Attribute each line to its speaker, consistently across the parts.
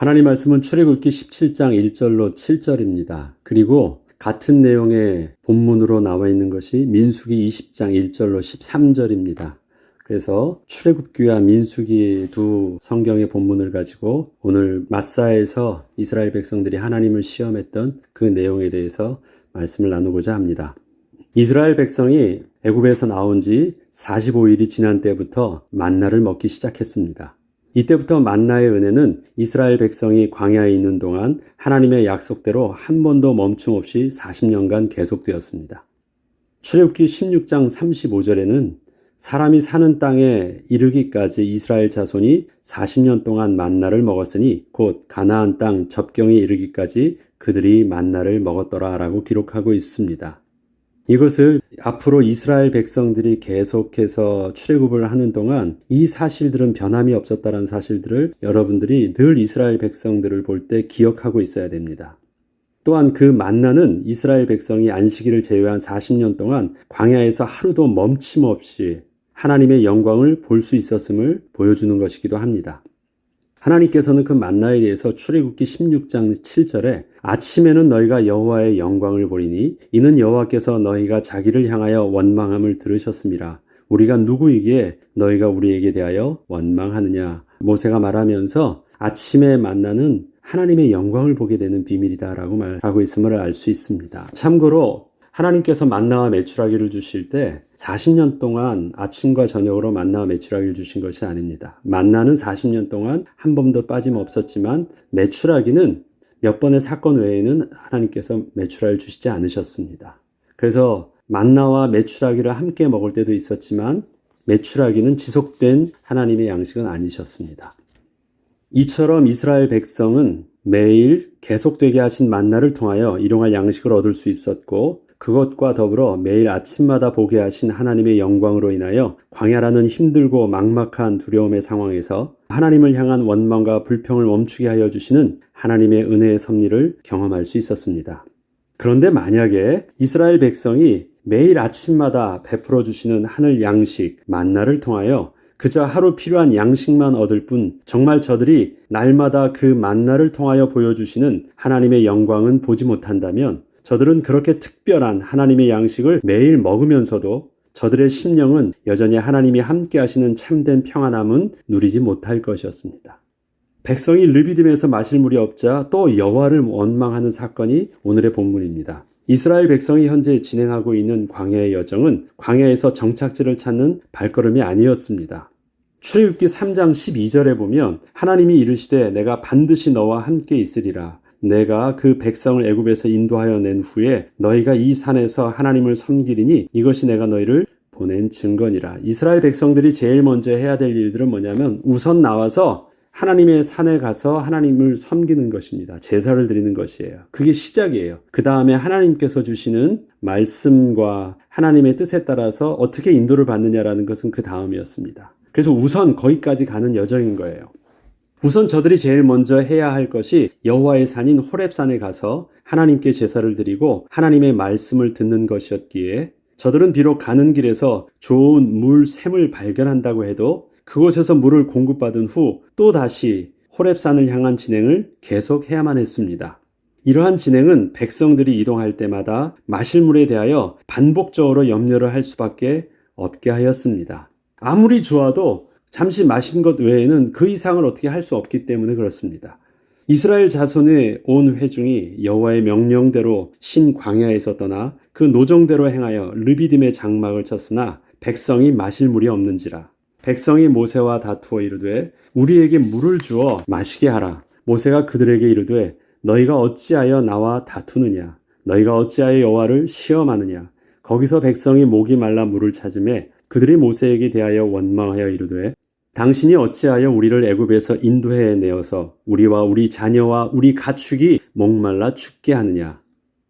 Speaker 1: 하나님 말씀은 출애굽기 17장 1절로 7절입니다. 그리고 같은 내용의 본문으로 나와 있는 것이 민수기 20장 1절로 13절입니다. 그래서 출애굽기와 민수기 두 성경의 본문을 가지고 오늘 마사에서 이스라엘 백성들이 하나님을 시험했던 그 내용에 대해서 말씀을 나누고자 합니다. 이스라엘 백성이 애굽에서 나온 지 45일이 지난 때부터 만나를 먹기 시작했습니다. 이때부터 만나의 은혜는 이스라엘 백성이 광야에 있는 동안 하나님의 약속대로 한 번도 멈춤 없이 40년간 계속되었습니다. 출애굽기 16장 35절에는 사람이 사는 땅에 이르기까지 이스라엘 자손이 40년 동안 만나를 먹었으니 곧 가나안 땅 접경에 이르기까지 그들이 만나를 먹었더라 라고 기록하고 있습니다. 이것을 앞으로 이스라엘 백성들이 계속해서 출애굽을 하는 동안 이 사실들은 변함이 없었다는 사실들을 여러분들이 늘 이스라엘 백성들을 볼 때 기억하고 있어야 됩니다. 또한 그 만나는 이스라엘 백성이 안식일을 제외한 40년 동안 광야에서 하루도 멈춤없이 하나님의 영광을 볼 수 있었음을 보여주는 것이기도 합니다. 하나님께서는 그 만나에 대해서 출애굽기 16장 7절에 아침에는 너희가 여호와의 영광을 보리니 이는 여호와께서 너희가 자기를 향하여 원망함을 들으셨음이라. 우리가 누구이기에 너희가 우리에게 대하여 원망하느냐. 모세가 말하면서 아침에 만나는 하나님의 영광을 보게 되는 비밀이다라고 말하고 있음을 알 수 있습니다. 참고로 하나님께서 만나와 메추라기를 주실 때 40년 동안 아침과 저녁으로 만나와 메추라기를 주신 것이 아닙니다. 만나는 40년 동안 한 번도 빠짐없었지만 메추라기는 몇 번의 사건 외에는 하나님께서 메추라기를 주시지 않으셨습니다. 그래서 만나와 메추라기를 함께 먹을 때도 있었지만 메추라기는 지속된 하나님의 양식은 아니셨습니다. 이처럼 이스라엘 백성은 매일 계속되게 하신 만나를 통하여 일용할 양식을 얻을 수 있었고 그것과 더불어 매일 아침마다 보게 하신 하나님의 영광으로 인하여 광야라는 힘들고 막막한 두려움의 상황에서 하나님을 향한 원망과 불평을 멈추게 하여 주시는 하나님의 은혜의 섭리를 경험할 수 있었습니다. 그런데 만약에 이스라엘 백성이 매일 아침마다 베풀어 주시는 하늘 양식 만나를 통하여 그저 하루 필요한 양식만 얻을 뿐 정말 저들이 날마다 그 만나를 통하여 보여주시는 하나님의 영광은 보지 못한다면 저들은 그렇게 특별한 하나님의 양식을 매일 먹으면서도 저들의 심령은 여전히 하나님이 함께 하시는 참된 평안함은 누리지 못할 것이었습니다. 백성이 르비딤에서 마실 물이 없자 또 여호와를 원망하는 사건이 오늘의 본문입니다. 이스라엘 백성이 현재 진행하고 있는 광야의 여정은 광야에서 정착지를 찾는 발걸음이 아니었습니다. 출애굽기 3장 12절에 보면 하나님이 이르시되 내가 반드시 너와 함께 있으리라. 내가 그 백성을 애굽에서 인도하여 낸 후에 너희가 이 산에서 하나님을 섬기리니 이것이 내가 너희를 보낸 증거니라. 이스라엘 백성들이 제일 먼저 해야 될 일들은 뭐냐면 우선 나와서 하나님의 산에 가서 하나님을 섬기는 것입니다. 제사를 드리는 것이에요. 그게 시작이에요. 그 다음에 하나님께서 주시는 말씀과 하나님의 뜻에 따라서 어떻게 인도를 받느냐라는 것은 그 다음이었습니다. 그래서 우선 거기까지 가는 여정인 거예요. 우선 저들이 제일 먼저 해야 할 것이 여호와의 산인 호렙산에 가서 하나님께 제사를 드리고 하나님의 말씀을 듣는 것이었기에 저들은 비록 가는 길에서 좋은 물 샘을 발견한다고 해도 그곳에서 물을 공급받은 후 또다시 호렙산을 향한 진행을 계속해야만 했습니다. 이러한 진행은 백성들이 이동할 때마다 마실 물에 대하여 반복적으로 염려를 할 수밖에 없게 하였습니다. 아무리 좋아도 잠시 마신 것 외에는 그 이상을 어떻게 할 수 없기 때문에 그렇습니다. 이스라엘 자손의 온 회중이 여호와의 명령대로 신광야에서 떠나 그 노정대로 행하여 르비딤의 장막을 쳤으나 백성이 마실 물이 없는지라. 백성이 모세와 다투어 이르되 우리에게 물을 주어 마시게 하라. 모세가 그들에게 이르되 너희가 어찌하여 나와 다투느냐. 너희가 어찌하여 여호와를 시험하느냐. 거기서 백성이 목이 말라 물을 찾으매 그들이 모세에게 대하여 원망하여 이르되 당신이 어찌하여 우리를 애굽에서 인도해 내어서 우리와 우리 자녀와 우리 가축이 목말라 죽게 하느냐.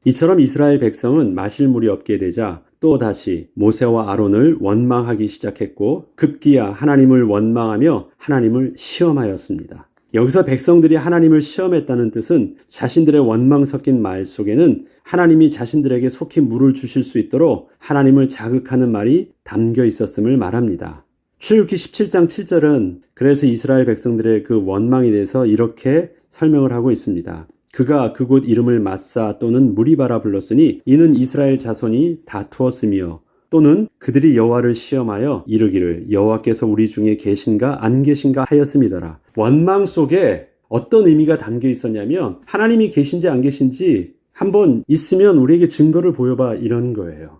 Speaker 1: 이처럼 이스라엘 백성은 마실 물이 없게 되자 또다시 모세와 아론을 원망하기 시작했고 급기야 하나님을 원망하며 하나님을 시험하였습니다. 여기서 백성들이 하나님을 시험했다는 뜻은 자신들의 원망 섞인 말 속에는 하나님이 자신들에게 속히 물을 주실 수 있도록 하나님을 자극하는 말이 담겨 있었음을 말합니다. 출애굽기 17장 7절은 그래서 이스라엘 백성들의 그 원망에 대해서 이렇게 설명을 하고 있습니다. 그가 그곳 이름을 마사 또는 무리바라 불렀으니 이는 이스라엘 자손이 다투었으며 또는 그들이 여호와를 시험하여 이르기를 여호와께서 우리 중에 계신가 안 계신가 하였음이더라. 원망 속에 어떤 의미가 담겨 있었냐면 하나님이 계신지 안 계신지 한번 있으면 우리에게 증거를 보여봐, 이런 거예요.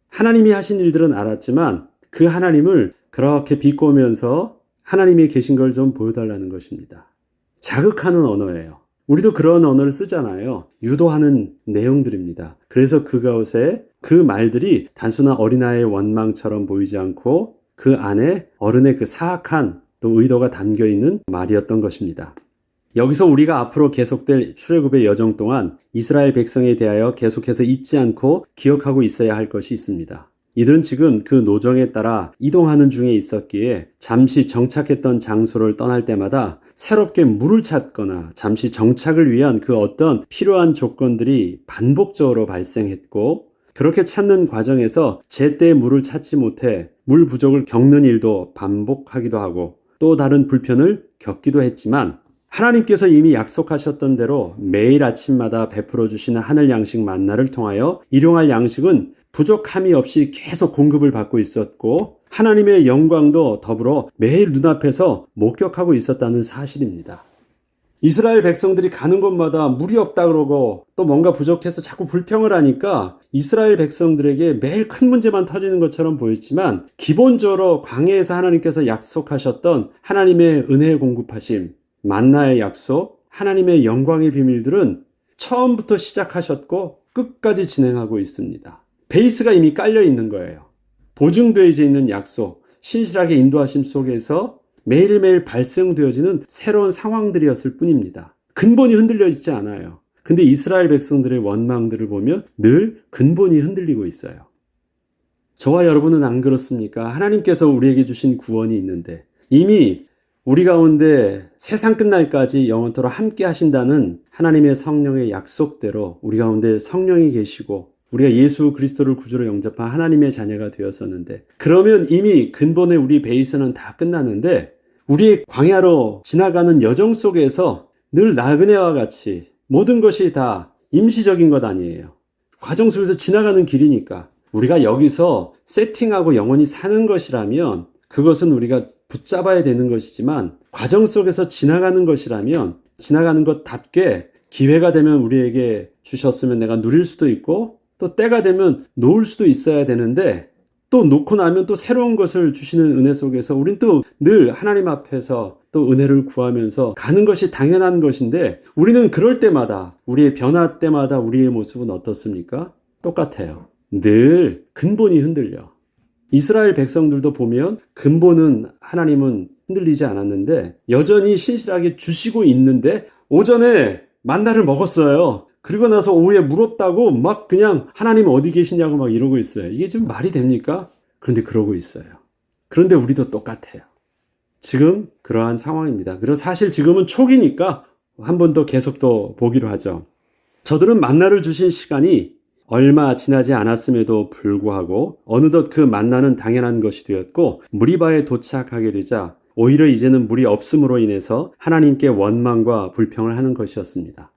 Speaker 1: 하나님이 하신 일들은 알았지만 그 하나님을 그렇게 비꼬면서 하나님이 계신 걸 좀 보여달라는 것입니다. 자극하는 언어예요. 우리도 그런 언어를 쓰잖아요. 유도하는 내용들입니다. 그래서 그것에 그 말들이 단순한 어린아이의 원망처럼 보이지 않고 그 안에 어른의 그 사악한 또 의도가 담겨 있는 말이었던 것입니다. 여기서 우리가 앞으로 계속될 출애굽의 여정 동안 이스라엘 백성에 대하여 계속해서 잊지 않고 기억하고 있어야 할 것이 있습니다. 이들은 지금 그 노정에 따라 이동하는 중에 있었기에 잠시 정착했던 장소를 떠날 때마다 새롭게 물을 찾거나 잠시 정착을 위한 그 어떤 필요한 조건들이 반복적으로 발생했고, 그렇게 찾는 과정에서 제때 물을 찾지 못해 물 부족을 겪는 일도 반복하기도 하고 또 다른 불편을 겪기도 했지만, 하나님께서 이미 약속하셨던 대로 매일 아침마다 베풀어 주시는 하늘 양식 만나를 통하여 일용할 양식은 부족함이 없이 계속 공급을 받고 있었고 하나님의 영광도 더불어 매일 눈앞에서 목격하고 있었다는 사실입니다. 이스라엘 백성들이 가는 곳마다 물이 없다 그러고 또 뭔가 부족해서 자꾸 불평을 하니까 이스라엘 백성들에게 매일 큰 문제만 터지는 것처럼 보였지만, 기본적으로 광야에서 하나님께서 약속하셨던 하나님의 은혜의 공급하심, 만나의 약속, 하나님의 영광의 비밀들은 처음부터 시작하셨고 끝까지 진행하고 있습니다. 베이스가 이미 깔려 있는 거예요. 보증되어져 있는 약속, 신실하게 인도하심 속에서 매일매일 발생되어지는 새로운 상황들이었을 뿐입니다. 근본이 흔들려 있지 않아요. 근데 이스라엘 백성들의 원망들을 보면 늘 근본이 흔들리고 있어요. 저와 여러분은 안 그렇습니까? 하나님께서 우리에게 주신 구원이 있는데 이미 우리 가운데 세상 끝날까지 영원토록 함께 하신다는 하나님의 성령의 약속대로 우리 가운데 성령이 계시고 우리가 예수 그리스도를 구주로 영접한 하나님의 자녀가 되었었는데, 그러면 이미 근본의 우리 베이스는 다 끝났는데 우리의 광야로 지나가는 여정 속에서 늘 나그네와 같이 모든 것이 다 임시적인 것 아니에요. 과정 속에서 지나가는 길이니까 우리가 여기서 세팅하고 영원히 사는 것이라면 그것은 우리가 붙잡아야 되는 것이지만, 과정 속에서 지나가는 것이라면 지나가는 것답게 기회가 되면 우리에게 주셨으면 내가 누릴 수도 있고 또 때가 되면 놓을 수도 있어야 되는데, 또 놓고 나면 또 새로운 것을 주시는 은혜 속에서 우린 또 늘 하나님 앞에서 또 은혜를 구하면서 가는 것이 당연한 것인데, 우리는 그럴 때마다 우리의 변화 때마다 우리의 모습은 어떻습니까? 똑같아요. 늘 근본이 흔들려. 이스라엘 백성들도 보면 근본은 하나님은 흔들리지 않았는데 여전히 신실하게 주시고 있는데, 오전에 만나를 먹었어요. 그리고 나서 오후에 물 없다고 막 그냥 하나님 어디 계시냐고 막 이러고 있어요. 이게 지금 말이 됩니까? 그런데 그러고 있어요. 그런데 우리도 똑같아요. 지금 그러한 상황입니다. 그리고 사실 지금은 초기니까 한 번 더 계속 또 보기로 하죠. 저들은 만나를 주신 시간이 얼마 지나지 않았음에도 불구하고 어느덧 그 만나는 당연한 것이 되었고, 무리바에 도착하게 되자 오히려 이제는 물이 없음으로 인해서 하나님께 원망과 불평을 하는 것이었습니다.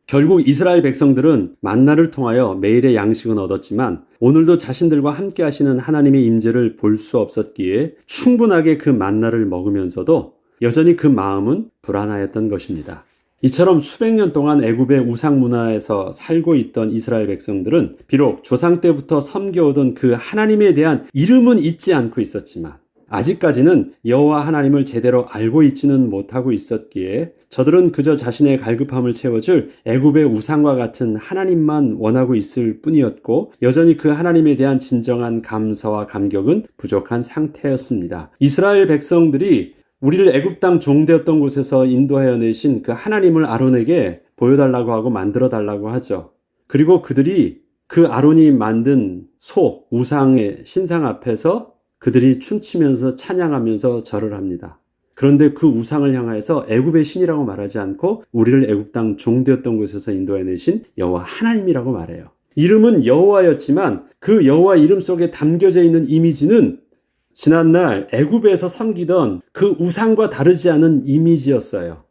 Speaker 1: 결국 이스라엘 백성들은 만나를 통하여 매일의 양식은 얻었지만 오늘도 자신들과 함께 하시는 하나님의 임재를 볼 수 없었기에 충분하게 그 만나를 먹으면서도 여전히 그 마음은 불안하였던 것입니다. 이처럼 수백 년 동안 애굽의 우상 문화에서 살고 있던 이스라엘 백성들은 비록 조상 때부터 섬겨오던 그 하나님에 대한 이름은 잊지 않고 있었지만 아직까지는 여호와 하나님을 제대로 알고 있지는 못하고 있었기에 저들은 그저 자신의 갈급함을 채워줄 애굽의 우상과 같은 하나님만 원하고 있을 뿐이었고, 여전히 그 하나님에 대한 진정한 감사와 감격은 부족한 상태였습니다. 이스라엘 백성들이 우리를 애굽 땅 종되었던 곳에서 인도하여 내신 그 하나님을 아론에게 보여달라고 하고 만들어 달라고 하죠. 그리고 그들이 그 아론이 만든 소, 우상의 신상 앞에서 그들이 춤추면서 찬양하면서 절을 합니다. 그런데 그 우상을 향해서 애굽의 신이라고 말하지 않고 우리를 애굽 땅 종되었던 곳에서 인도해 내신 여호와 하나님이라고 말해요. 이름은 여호와였지만 그 여호와 이름 속에 담겨져 있는 이미지는 지난날 애굽에서 섬기던 그 우상과 다르지 않은 이미지였어요.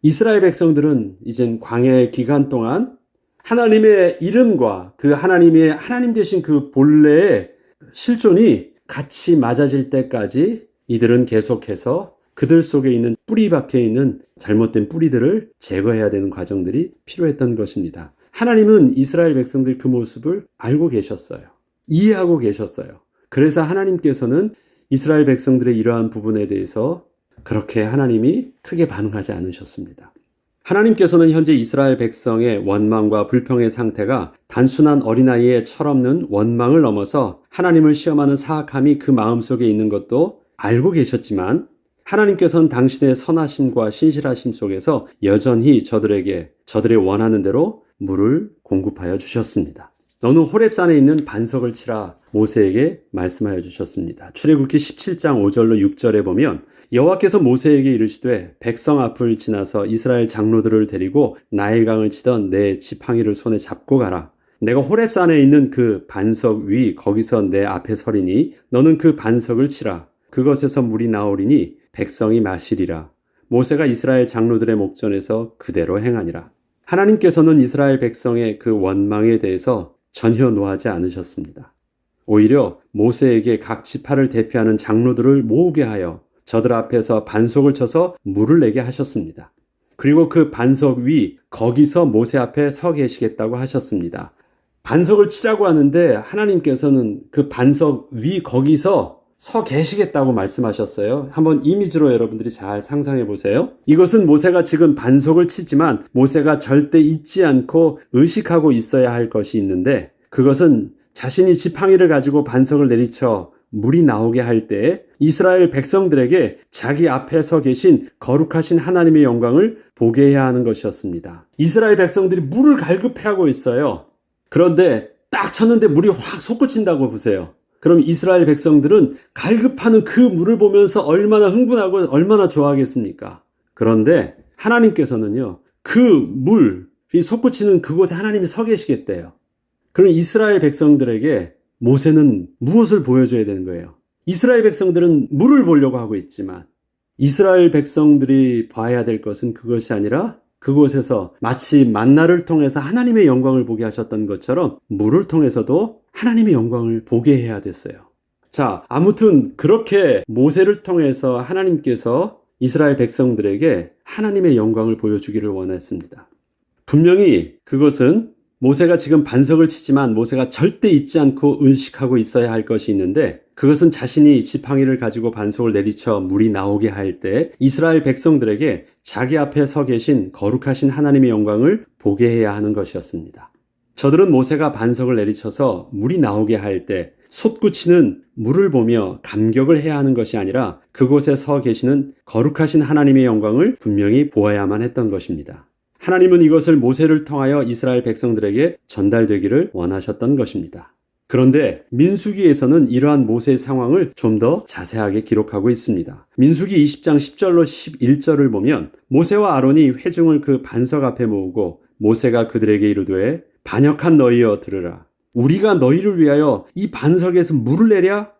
Speaker 1: 이스라엘 백성들은 이젠 광야의 기간 동안 하나님의 이름과 그 하나님 되신 그 본래의 실존이 같이 맞아질 때까지 이들은 계속해서 그들 속에 있는 뿌리 박혀 있는 잘못된 뿌리들을 제거해야 되는 과정들이 필요했던 것입니다. 하나님은 이스라엘 백성들 그 모습을 알고 계셨어요. 이해하고 계셨어요. 그래서 하나님께서는 이스라엘 백성들의 이러한 부분에 대해서 그렇게 하나님이 크게 반응하지 않으셨습니다. 하나님께서는 현재 이스라엘 백성의 원망과 불평의 상태가 단순한 어린아이의 철없는 원망을 넘어서 하나님을 시험하는 사악함이 그 마음속에 있는 것도 알고 계셨지만 하나님께서는 당신의 선하심과 신실하심 속에서 여전히 저들에게 저들의 원하는 대로 물을 공급하여 주셨습니다. 너는 호렙산에 있는 반석을 치라 모세에게 말씀하여 주셨습니다. 출애굽기 17장 5절로 6절에 보면 여호와께서 모세에게 이르시되 백성 앞을 지나서 이스라엘 장로들을 데리고 나일강을 치던 내 지팡이를 손에 잡고 가라. 내가 호렙산에 있는 그 반석 위 거기서 내 앞에 서리니 너는 그 반석을 치라. 그것에서 물이 나오리니 백성이 마시리라. 모세가 이스라엘 장로들의 목전에서 그대로 행하니라. 하나님께서는 이스라엘 백성의 그 원망에 대해서 전혀 노하지 않으셨습니다. 오히려 모세에게 각 지파를 대표하는 장로들을 모으게 하여 저들 앞에서 반석을 쳐서 물을 내게 하셨습니다. 그리고 그 반석 위 거기서 모세 앞에 서 계시겠다고 하셨습니다. 반석을 치라고 하는데 하나님께서는 그 반석 위 거기서 서 계시겠다고 말씀하셨어요. 한번 이미지로 여러분들이 잘 상상해 보세요. 이것은 모세가 지금 반석을 치지만 모세가 절대 잊지 않고 의식하고 있어야 할 것이 있는데 그것은 자신이 지팡이를 가지고 반석을 내리쳐 물이 나오게 할 때 이스라엘 백성들에게 자기 앞에 서 계신 거룩하신 하나님의 영광을 보게 해야 하는 것이었습니다. 이스라엘 백성들이 물을 갈급해하고 있어요. 그런데 딱 쳤는데 물이 확 솟구친다고 보세요. 그럼 이스라엘 백성들은 갈급하는 그 물을 보면서 얼마나 흥분하고 얼마나 좋아하겠습니까? 그런데 하나님께서는요, 그 물이 솟구치는 그곳에 하나님이 서 계시겠대요. 그럼 이스라엘 백성들에게 모세는 무엇을 보여줘야 되는 거예요? 이스라엘 백성들은 물을 보려고 하고 있지만 이스라엘 백성들이 봐야 될 것은 그것이 아니라 그곳에서 마치 만나를 통해서 하나님의 영광을 보게 하셨던 것처럼 물을 통해서도 하나님의 영광을 보게 해야 됐어요. 자, 아무튼 그렇게 모세를 통해서 하나님께서 이스라엘 백성들에게 하나님의 영광을 보여주기를 원했습니다. 분명히 그것은 모세가 지금 반석을 치지만 모세가 절대 잊지 않고 의식하고 있어야 할 것이 있는데 그것은 자신이 지팡이를 가지고 반석을 내리쳐 물이 나오게 할 때 이스라엘 백성들에게 자기 앞에 서 계신 거룩하신 하나님의 영광을 보게 해야 하는 것이었습니다. 저들은 모세가 반석을 내리쳐서 물이 나오게 할 때 솟구치는 물을 보며 감격을 해야 하는 것이 아니라 그곳에 서 계시는 거룩하신 하나님의 영광을 분명히 보아야만 했던 것입니다. 하나님은 이것을 모세를 통하여 이스라엘 백성들에게 전달되기를 원하셨던 것입니다. 그런데 민수기에서는 이러한 모세의 상황을 좀 더 자세하게 기록하고 있습니다. 민수기 20장 10절로 11절을 보면 모세와 아론이 회중을 그 반석 앞에 모으고 모세가 그들에게 이르되 반역한 너희여 들으라. 우리가 너희를 위하여 이 반석에서 물을 내랴?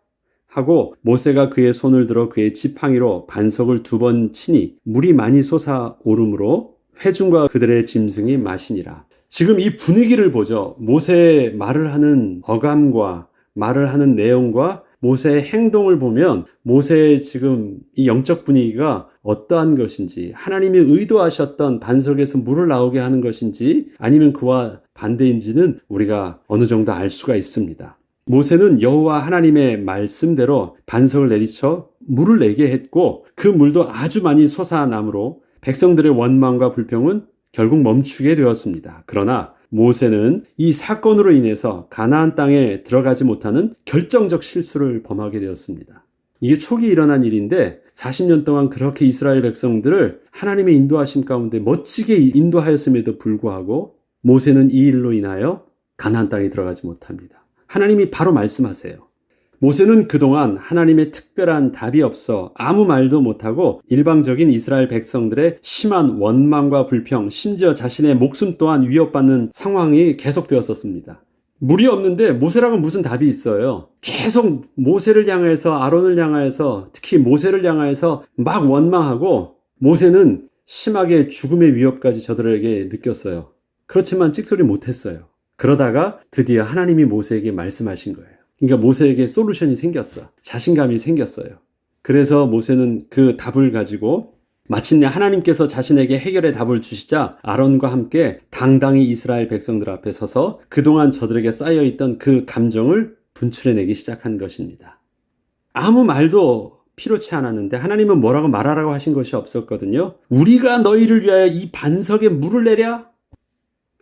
Speaker 1: 하고 모세가 그의 손을 들어 그의 지팡이로 반석을 2번 치니 물이 많이 솟아오르므로 회중과 그들의 짐승이 마시니라. 지금 이 분위기를 보죠. 모세의 말을 하는 어감과 말을 하는 내용과 모세의 행동을 보면 모세의 지금 이 영적 분위기가 어떠한 것인지, 하나님이 의도하셨던 반석에서 물을 나오게 하는 것인지 아니면 그와 반대인지는 우리가 어느 정도 알 수가 있습니다. 모세는 여호와 하나님의 말씀대로 반석을 내리쳐 물을 내게 했고 그 물도 아주 많이 솟아나므로 백성들의 원망과 불평은 결국 멈추게 되었습니다. 그러나 모세는 이 사건으로 인해서 가나안 땅에 들어가지 못하는 결정적 실수를 범하게 되었습니다. 이게 초기 일어난 일인데 40년 동안 그렇게 이스라엘 백성들을 하나님의 인도하심 가운데 멋지게 인도하였음에도 불구하고 모세는 이 일로 인하여 가나안 땅에 들어가지 못합니다. 하나님이 바로 말씀하세요. 모세는 그동안 하나님의 특별한 답이 없어 아무 말도 못하고 일방적인 이스라엘 백성들의 심한 원망과 불평, 심지어 자신의 목숨 또한 위협받는 상황이 계속되었었습니다. 물이 없는데 모세랑은 무슨 답이 있어요? 계속 모세를 향해서 아론을 향해서 특히 모세를 향해서 막 원망하고 모세는 심하게 죽음의 위협까지 저들에게 느꼈어요. 그렇지만 찍소리 못했어요. 그러다가 드디어 하나님이 모세에게 말씀하신 거예요. 그러니까 모세에게 솔루션이 생겼어. 자신감이 생겼어요. 그래서 모세는 그 답을 가지고 마침내 하나님께서 자신에게 해결의 답을 주시자 아론과 함께 당당히 이스라엘 백성들 앞에 서서 그동안 저들에게 쌓여있던 그 감정을 분출해내기 시작한 것입니다. 아무 말도 필요치 않았는데 하나님은 뭐라고 말하라고 하신 것이 없었거든요. 우리가 너희를 위하여 이 반석에 물을 내랴?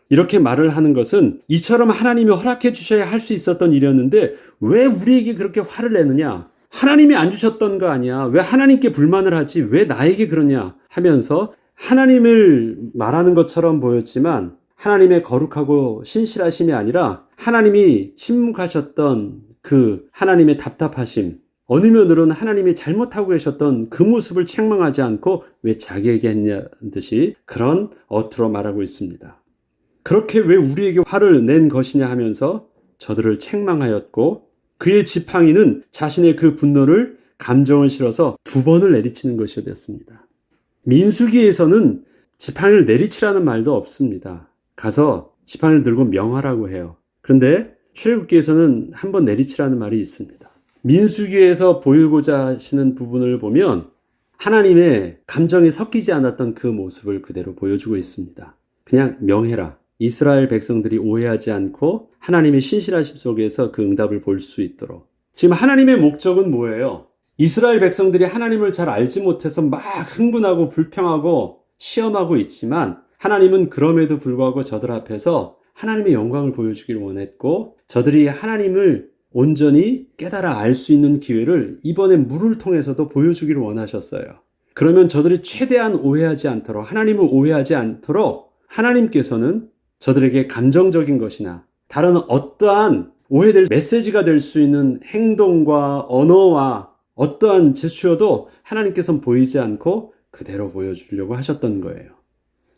Speaker 1: 이렇게 말을 하는 것은 이처럼 하나님이 허락해 주셔야 할 수 있었던 일이었는데 왜 우리에게 그렇게 화를 내느냐? 하나님이 안 주셨던 거 아니야? 왜 하나님께 불만을 하지? 왜 나에게 그러냐? 하면서 하나님을 말하는 것처럼 보였지만 하나님의 거룩하고 신실하심이 아니라 하나님이 침묵하셨던 그 하나님의 답답하심, 어느 면으로는 하나님이 잘못하고 계셨던 그 모습을 책망하지 않고 왜 자기에게 했냐는 듯이 그런 어투로 말하고 있습니다. 그렇게 왜 우리에게 화를 낸 것이냐 하면서 저들을 책망하였고 그의 지팡이는 자신의 그 분노를 감정을 실어서 2번을 내리치는 것이 되었습니다. 민수기에서는 지팡이를 내리치라는 말도 없습니다. 가서 지팡이를 들고 명하라고 해요. 그런데 출애굽기에서는 1번 내리치라는 말이 있습니다. 민수기에서 보이고자 하시는 부분을 보면 하나님의 감정이 섞이지 않았던 그 모습을 그대로 보여주고 있습니다. 그냥 명해라. 이스라엘 백성들이 오해하지 않고 하나님의 신실하심 속에서 그 응답을 볼 수 있도록. 지금 하나님의 목적은 뭐예요? 이스라엘 백성들이 하나님을 잘 알지 못해서 막 흥분하고 불평하고 시험하고 있지만 하나님은 그럼에도 불구하고 저들 앞에서 하나님의 영광을 보여주기를 원했고 저들이 하나님을 온전히 깨달아 알 수 있는 기회를 이번에 물을 통해서도 보여주기를 원하셨어요. 그러면 저들이 최대한 오해하지 않도록 하나님을 오해하지 않도록 하나님께서는 저들에게 감정적인 것이나 다른 어떠한 오해될 메시지가 될 수 있는 행동과 언어와 어떠한 제스처도 하나님께서는 보이지 않고 그대로 보여주려고 하셨던 거예요.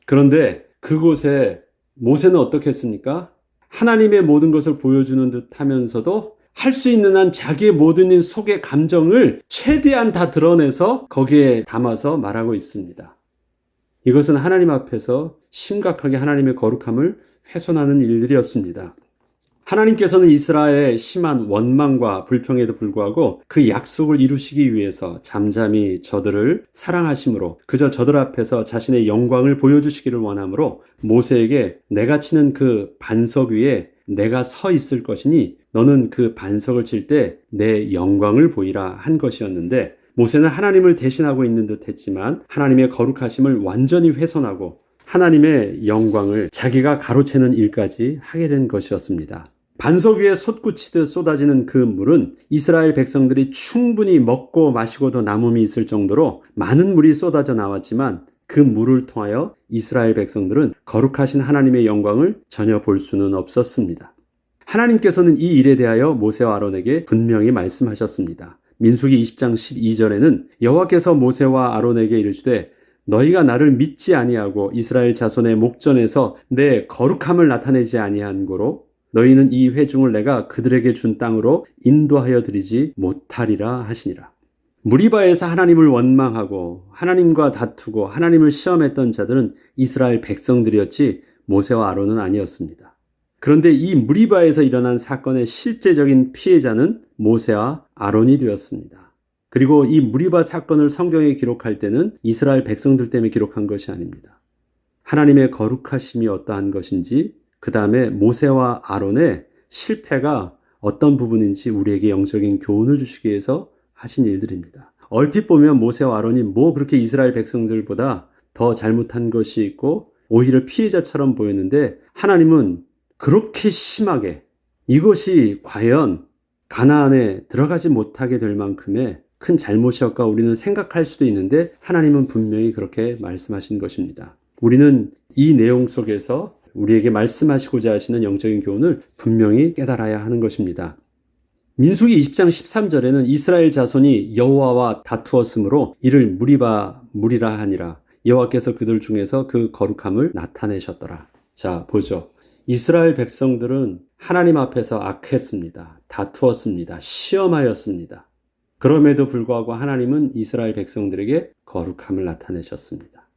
Speaker 1: 그런데 그곳에 모세는 어떻게 했습니까? 하나님의 모든 것을 보여주는 듯 하면서도 할 수 있는 한 자기의 모든 일 속의 감정을 최대한 다 드러내서 거기에 담아서 말하고 있습니다. 이것은 하나님 앞에서 심각하게 하나님의 거룩함을 훼손하는 일들이었습니다. 하나님께서는 이스라엘의 심한 원망과 불평에도 불구하고 그 약속을 이루시기 위해서 잠잠히 저들을 사랑하심으로 그저 저들 앞에서 자신의 영광을 보여주시기를 원하므로 모세에게 내가 치는 그 반석 위에 내가 서 있을 것이니 너는 그 반석을 칠 때 내 영광을 보이라 한 것이었는데 모세는 하나님을 대신하고 있는 듯 했지만 하나님의 거룩하심을 완전히 훼손하고 하나님의 영광을 자기가 가로채는 일까지 하게 된 것이었습니다. 반석 위에 솟구치듯 쏟아지는 그 물은 이스라엘 백성들이 충분히 먹고 마시고도 남음이 있을 정도로 많은 물이 쏟아져 나왔지만 그 물을 통하여 이스라엘 백성들은 거룩하신 하나님의 영광을 전혀 볼 수는 없었습니다. 하나님께서는 이 일에 대하여 모세와 아론에게 분명히 말씀하셨습니다. 민수기 20장 12절에는 여호와께서 모세와 아론에게 이르시되 너희가 나를 믿지 아니하고 이스라엘 자손의 목전에서 내 거룩함을 나타내지 아니한 고로 너희는 이 회중을 내가 그들에게 준 땅으로 인도하여 드리지 못하리라 하시니라. 무리바에서 하나님을 원망하고 하나님과 다투고 하나님을 시험했던 자들은 이스라엘 백성들이었지 모세와 아론은 아니었습니다. 그런데 이 무리바에서 일어난 사건의 실제적인 피해자는 모세와 아론이 되었습니다. 그리고 이 무리바 사건을 성경에 기록할 때는 이스라엘 백성들 때문에 기록한 것이 아닙니다. 하나님의 거룩하심이 어떠한 것인지 그 다음에 모세와 아론의 실패가 어떤 부분인지 우리에게 영적인 교훈을 주시기 위해서 하신 일들입니다. 얼핏 보면 모세와 아론이 뭐 그렇게 이스라엘 백성들보다 더 잘못한 것이 있고 오히려 피해자처럼 보였는데 하나님은 그렇게 심하게 이것이 과연 가나안에 들어가지 못하게 될 만큼의 큰 잘못이었까 우리는 생각할 수도 있는데 하나님은 분명히 그렇게 말씀하신 것입니다. 우리는 이 내용 속에서 우리에게 말씀하시고자 하시는 영적인 교훈을 분명히 깨달아야 하는 것입니다. 민수기 20장 13절에는 이스라엘 자손이 여호와와 다투었으므로 이를 무리라 하니라. 여호와께서 그들 중에서 그 거룩함을 나타내셨더라. 자, 보죠. 이스라엘 백성들은 하나님 앞에서 악했습니다. 다투었습니다. 시험하였습니다. 그럼에도 불구하고 하나님은 이스라엘 백성들에게 거룩함을 나타내셨습니다.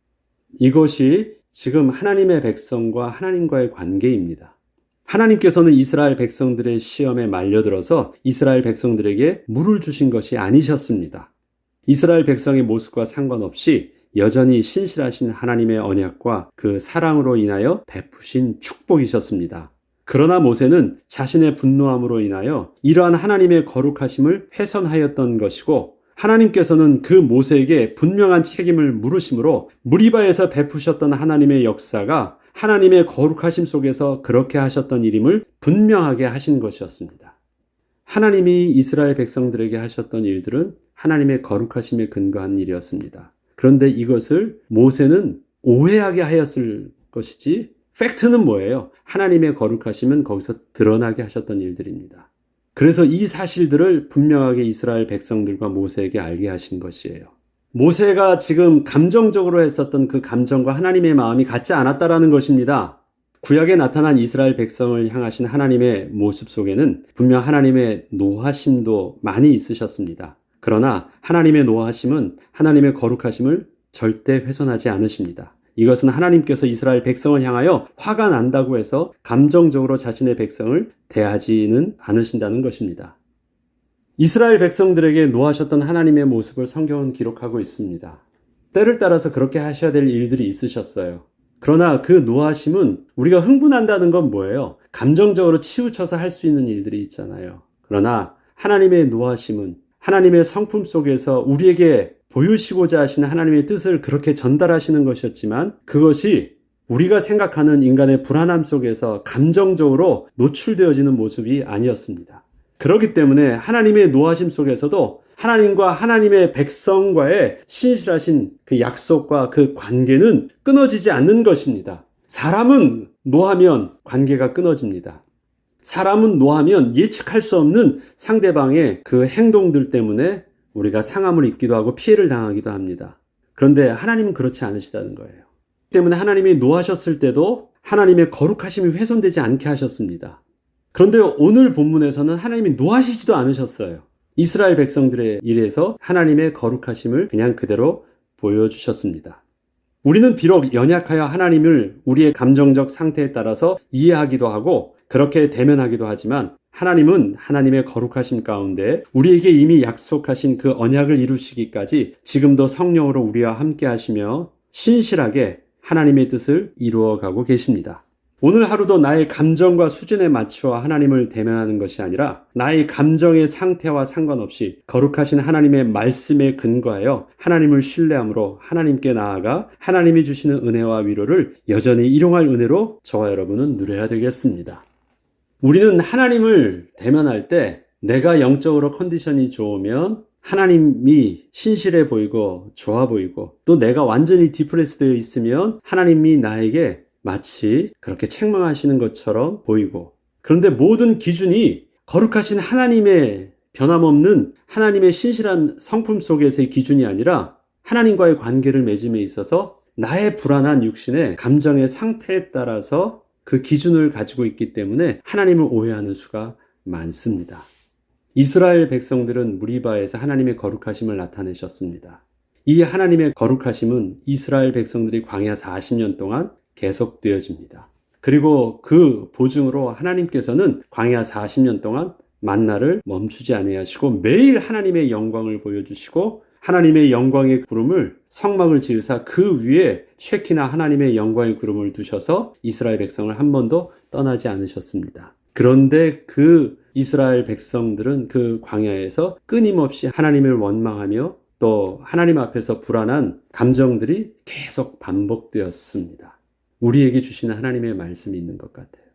Speaker 1: 이것이 지금 하나님의 백성과 하나님과의 관계입니다. 하나님께서는 이스라엘 백성들의 시험에 말려들어서 이스라엘 백성들에게 물을 주신 것이 아니셨습니다. 이스라엘 백성의 모습과 상관없이 여전히 신실하신 하나님의 언약과 그 사랑으로 인하여 베푸신 축복이셨습니다. 그러나 모세는 자신의 분노함으로 인하여 이러한 하나님의 거룩하심을 훼손하였던 것이고, 하나님께서는 그 모세에게 분명한 책임을 물으심으로 무리바에서 베푸셨던 하나님의 역사가 하나님의 거룩하심 속에서 그렇게 하셨던 일임을 분명하게 하신 것이었습니다. 하나님이 이스라엘 백성들에게 하셨던 일들은 하나님의 거룩하심에 근거한 일이었습니다. 그런데 이것을 모세는 오해하게 하였을 것이지, 팩트는 뭐예요? 하나님의 거룩하심은 거기서 드러나게 하셨던 일들입니다. 그래서 이 사실들을 분명하게 이스라엘 백성들과 모세에게 알게 하신 것이에요. 모세가 지금 감정적으로 했었던 그 감정과 하나님의 마음이 같지 않았다라는 것입니다. 구약에 나타난 이스라엘 백성을 향하신 하나님의 모습 속에는 분명 하나님의 노하심도 많이 있으셨습니다. 그러나 하나님의 노하심은 하나님의 거룩하심을 절대 훼손하지 않으십니다. 이것은 하나님께서 이스라엘 백성을 향하여 화가 난다고 해서 감정적으로 자신의 백성을 대하지는 않으신다는 것입니다. 이스라엘 백성들에게 노하셨던 하나님의 모습을 성경은 기록하고 있습니다. 때를 따라서 그렇게 하셔야 될 일들이 있으셨어요. 그러나 그 노하심은 우리가 흥분한다는 건 뭐예요? 감정적으로 치우쳐서 할 수 있는 일들이 있잖아요. 그러나 하나님의 노하심은 하나님의 성품 속에서 우리에게 보여주시고자 하시는 하나님의 뜻을 그렇게 전달하시는 것이었지만, 그것이 우리가 생각하는 인간의 불안함 속에서 감정적으로 노출되어지는 모습이 아니었습니다. 그렇기 때문에 하나님의 노하심 속에서도 하나님과 하나님의 백성과의 신실하신 그 약속과 그 관계는 끊어지지 않는 것입니다. 사람은 노하면 관계가 끊어집니다. 사람은 노하면 예측할 수 없는 상대방의 그 행동들 때문에 우리가 상함을 입기도 하고 피해를 당하기도 합니다. 그런데 하나님은 그렇지 않으시다는 거예요. 때문에 하나님이 노하셨을 때도 하나님의 거룩하심이 훼손되지 않게 하셨습니다. 그런데 오늘 본문에서는 하나님이 노하시지도 않으셨어요. 이스라엘 백성들의 일에서 하나님의 거룩하심을 그냥 그대로 보여주셨습니다. 우리는 비록 연약하여 하나님을 우리의 감정적 상태에 따라서 이해하기도 하고 그렇게 대면하기도 하지만, 하나님은 하나님의 거룩하심 가운데 우리에게 이미 약속하신 그 언약을 이루시기까지 지금도 성령으로 우리와 함께 하시며 신실하게 하나님의 뜻을 이루어가고 계십니다. 오늘 하루도 나의 감정과 수준에 맞추어 하나님을 대면하는 것이 아니라 나의 감정의 상태와 상관없이 거룩하신 하나님의 말씀에 근거하여 하나님을 신뢰함으로 하나님께 나아가 하나님이 주시는 은혜와 위로를 여전히 일용할 은혜로 저와 여러분은 누려야 되겠습니다. 우리는 하나님을 대면할 때 내가 영적으로 컨디션이 좋으면 하나님이 신실해 보이고 좋아 보이고, 또 내가 완전히 디프레스 되어 있으면 하나님이 나에게 마치 그렇게 책망하시는 것처럼 보이고, 그런데 모든 기준이 거룩하신 하나님의 변함없는 하나님의 신실한 성품 속에서의 기준이 아니라 하나님과의 관계를 맺음에 있어서 나의 불안한 육신의 감정의 상태에 따라서 그 기준을 가지고 있기 때문에 하나님을 오해하는 수가 많습니다. 이스라엘 백성들은 무리바에서 하나님의 거룩하심을 나타내셨습니다. 이 하나님의 거룩하심은 이스라엘 백성들이 광야 40년 동안 계속되어집니다. 그리고 그 보증으로 하나님께서는 광야 40년 동안 만나를 멈추지 아니하시고 매일 하나님의 영광을 보여주시고, 하나님의 영광의 구름을 성막을 지으사 그 위에 쉐키나 하나님의 영광의 구름을 두셔서 이스라엘 백성을 한 번도 떠나지 않으셨습니다. 그런데 그 이스라엘 백성들은 그 광야에서 끊임없이 하나님을 원망하며 또 하나님 앞에서 불안한 감정들이 계속 반복되었습니다. 우리에게 주시는 하나님의 말씀이 있는 것 같아요.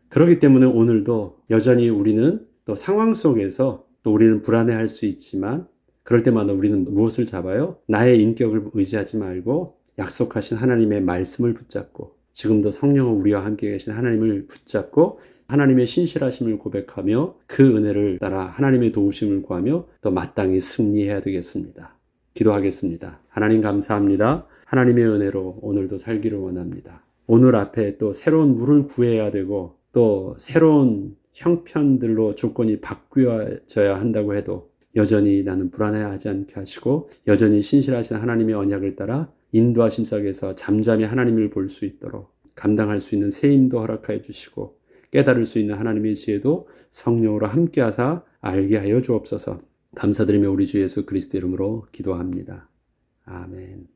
Speaker 1: 그렇기 때문에 오늘도 여전히 우리는 또 상황 속에서 또 우리는 불안해할 수 있지만, 그럴 때마다 우리는 무엇을 잡아요? 나의 인격을 의지하지 말고 약속하신 하나님의 말씀을 붙잡고, 지금도 성령은 우리와 함께 계신 하나님을 붙잡고 하나님의 신실하심을 고백하며 그 은혜를 따라 하나님의 도우심을 구하며 또 마땅히 승리해야 되겠습니다. 기도하겠습니다. 하나님 감사합니다. 하나님의 은혜로 오늘도 살기를 원합니다. 오늘 앞에 또 새로운 물을 구해야 되고 또 새로운 형편들로 조건이 바뀌어져야 한다고 해도 여전히 나는 불안해하지 않게 하시고 여전히 신실하신 하나님의 언약을 따라 인도하심 속에서 잠잠히 하나님을 볼 수 있도록 감당할 수 있는 세임도 허락하여 주시고 깨달을 수 있는 하나님의 지혜도 성령으로 함께하사 알게 하여 주옵소서. 감사드리며 우리 주 예수 그리스도 이름으로 기도합니다. 아멘.